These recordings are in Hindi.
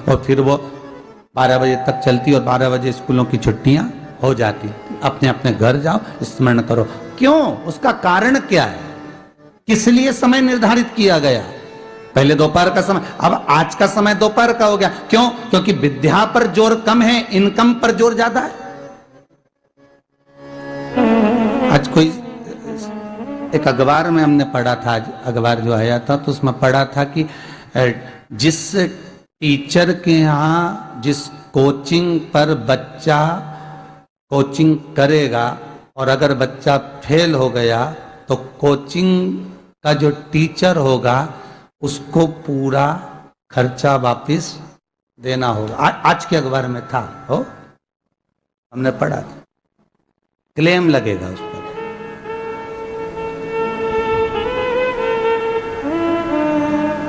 और फिर वो 12 बजे तक चलती और 12 बजे स्कूलों की छुट्टियां हो जाती। अपने अपने घर जाओ, स्मरण करो। क्यों? उसका कारण क्या है? किस लिए समय निर्धारित किया गया? पहले दोपहर का समय, अब आज का समय दोपहर का हो गया। क्यों? क्योंकि विद्या पर जोर कम है, इनकम पर जोर ज्यादा है। आज कोई एक अखबार में हमने पढ़ा था, आज अखबार जो आया था तो उसमें पढ़ा था कि जिस टीचर के यहाँ जिस कोचिंग पर बच्चा कोचिंग करेगा और अगर बच्चा फेल हो गया तो कोचिंग का जो टीचर होगा उसको पूरा खर्चा वापस देना होगा। आज के अखबार में था, हो हमने पढ़ा था, क्लेम लगेगा उस पर।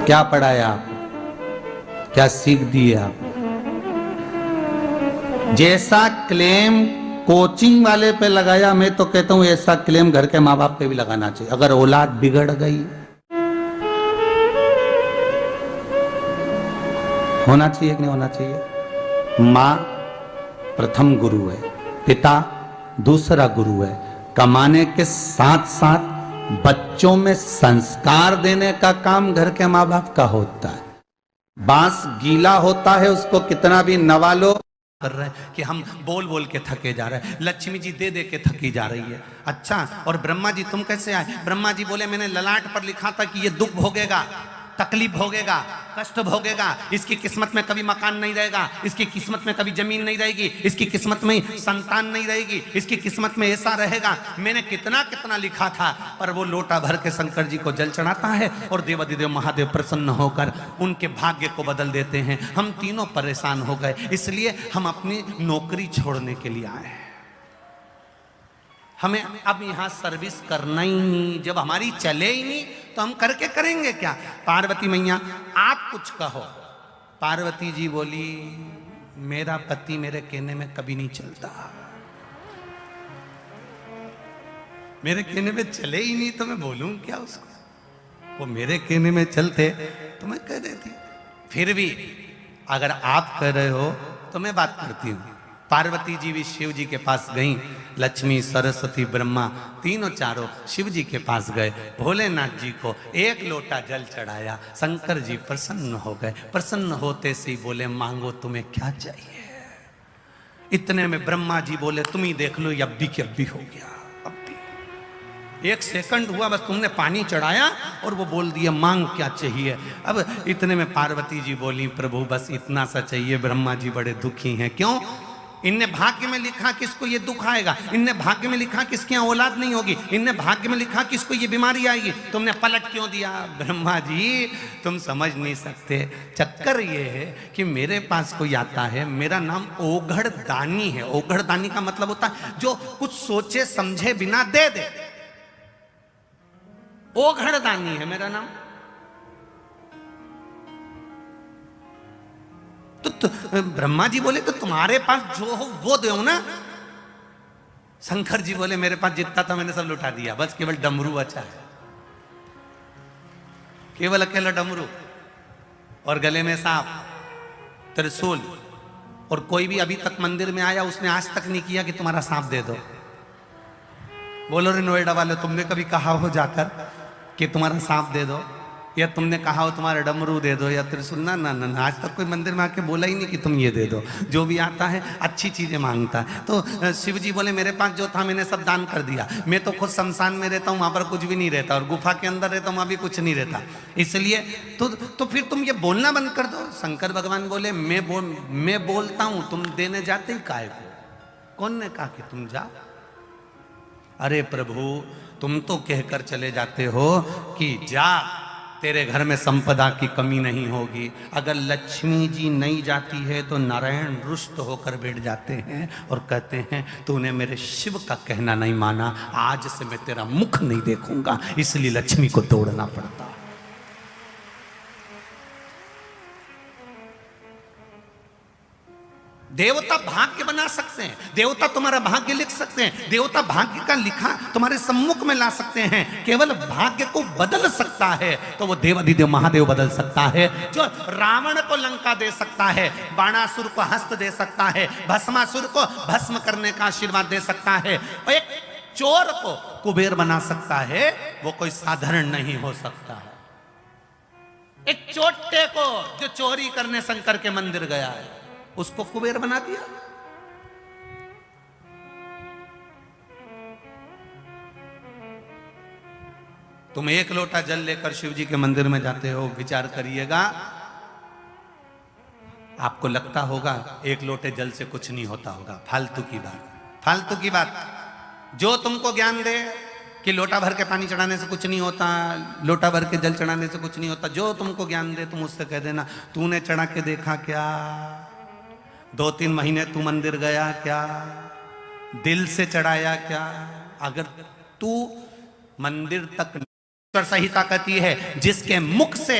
क्या पढ़ाया आप? क्या सीख दी है आप? जैसा क्लेम कोचिंग वाले पे लगाया, मैं तो कहता हूं ऐसा क्लेम घर के माँ बाप पे भी लगाना चाहिए। अगर औलाद बिगड़ गई, होना चाहिए कि नहीं होना चाहिए? माँ प्रथम गुरु है, पिता दूसरा गुरु है। कमाने के साथ साथ बच्चों में संस्कार देने का काम घर के माँ बाप का होता है। बांस गीला होता है, उसको कितना भी नवालो कर रहे हैं कि हम बोल बोल के थके जा रहे हैं। लक्ष्मी जी दे दे के थकी जा रही है। अच्छा, और ब्रह्मा जी तुम कैसे आए? ब्रह्मा जी बोले मैंने ललाट पर लिखा था कि ये दुख भोगेगा, तकलीफ भोगेगा, कष्ट भोगेगा। इसकी किस्मत में कभी मकान नहीं रहेगा, इसकी किस्मत में कभी जमीन नहीं रहेगी, इसकी किस्मत में संतान नहीं रहेगी, इसकी किस्मत में ऐसा रहेगा। मैंने कितना कितना लिखा था, पर वो लोटा भर के शंकर जी को जल चढ़ाता है और देवाधिदेव महादेव प्रसन्न होकर उनके भाग्य को बदल देते हैं। हम तीनों परेशान हो गए, इसलिए हम अपनी नौकरी छोड़ने के लिए आए। हमें अब यहां सर्विस करना ही नहीं। जब हमारी चले ही नहीं तो हम करके करेंगे क्या? पार्वती मैया आप कुछ कहो। पार्वती जी बोली मेरा पति मेरे कहने में कभी नहीं चलता, मेरे कहने में चले ही नहीं तो मैं बोलूं क्या उसको? वो मेरे कहने में चलते तो मैं कह देती। फिर भी अगर आप कह रहे हो तो मैं बात करती हूं। पार्वती जी भी शिव जी के पास गईं। लक्ष्मी, सरस्वती, ब्रह्मा तीनों चारों शिव जी के पास गए। भोलेनाथ जी को एक लोटा जल चढ़ाया। शंकर जी प्रसन्न हो गए। प्रसन्न होते से ही बोले मांगो तुम्हें क्या चाहिए। इतने में ब्रह्मा जी बोले तुम ही देख लो, अब भी के अब भी हो गया। अब भी 1 सेकंड हुआ बस, तुमने पानी चढ़ाया और वो बोल दिया मांग क्या चाहिए। अब इतने में पार्वती जी बोली प्रभु बस इतना सा चाहिए। ब्रह्मा जी बड़े दुखी हैं। क्यों? इनने भाग्य में लिखा कि इसको ये दुख आएगा, इनने भाग्य में लिखा कि इसकी औलाद नहीं होगी, इनने भाग्य में लिखा कि इसको ये बीमारी आएगी, तुमने पलट क्यों दिया? ब्रह्मा जी तुम समझ नहीं सकते। चक्कर ये है कि मेरे पास कोई आता है, मेरा नाम ओघड़ दानी है। ओघड़ दानी का मतलब होता है जो कुछ सोचे समझे बिना दे दे। ओघड़ दानी है मेरा नाम। तो ब्रह्मा जी बोले तो तुम्हारे पास जो हो वो दो ना। शंकर जी बोले मेरे पास जितना था मैंने सब लुटा दिया, बस केवल डमरू बचा है, केवल अकेला डमरू और गले में सांप, त्रिशूल। और कोई भी अभी तक मंदिर में आया उसने आज तक नहीं किया कि तुम्हारा सांप दे दो। बोलो रे नोएडा वाले, तुमने कभी कहा हो जाकर कि तुम्हारा सांप दे दो, या तुमने कहा हो तुम्हारा डमरू दे दो या त्रिशूल? ना ना ना, आज तक कोई मंदिर में आके बोला ही नहीं कि तुम ये दे दो। जो भी आता है अच्छी चीजें मांगता है। तो शिव जी बोले मेरे पास जो था मैंने सब दान कर दिया। मैं तो खुद शमशान में रहता हूँ, वहां पर कुछ भी नहीं रहता, और गुफा के अंदर रहता हूँ, वहां भी कुछ नहीं रहता। इसलिए तो फिर तुम ये बोलना बंद कर दो। शंकर भगवान बोले मैं बोलता हूं, तुम देने जाते ही काहे को? कौन ने कहा कि तुम जाओ? अरे प्रभु तुम तो कहकर चले जाते हो कि जा, तेरे घर में संपदा की कमी नहीं होगी। अगर लक्ष्मी जी नहीं जाती है तो नारायण रुष्ट होकर बैठ जाते हैं और कहते हैं तूने मेरे शिव का कहना नहीं माना, आज से मैं तेरा मुख नहीं देखूंगा। इसलिए लक्ष्मी को तोड़ना पड़ता। देवता भाग्य बना सकते हैं, देवता तुम्हारा भाग्य लिख सकते हैं, देवता भाग्य का लिखा तुम्हारे सम्मुख में ला सकते हैं। केवल भाग्य को बदल सकता है तो वो देवाधिदेव महादेव बदल सकता है। जो रावण को लंका दे सकता है, बाणासुर को हस्त दे सकता है, भस्मासुर को भस्म करने का आशीर्वाद दे सकता है, और एक चोर को कुबेर बना सकता है, वो कोई साधारण नहीं हो सकता है। एक चोटे को जो चोरी करने शंकर के मंदिर गया है, उसको कुबेर बना दिया। तुम एक लोटा जल लेकर शिव जी के मंदिर में जाते हो, विचार करिएगा, आपको लगता होगा एक लोटे जल से कुछ नहीं होता होगा। फालतू की बात, फालतू की बात। जो तुमको ज्ञान दे कि लोटा भर के पानी चढ़ाने से कुछ नहीं होता, लोटा भर के जल चढ़ाने से कुछ नहीं होता, जो तुमको ज्ञान दे तुम उससे कह देना, तूने चढ़ा के देखा क्या? 2-3 महीने तू मंदिर गया क्या? दिल से चढ़ाया क्या? अगर तू मंदिर तक संहिता कहती है जिसके मुख से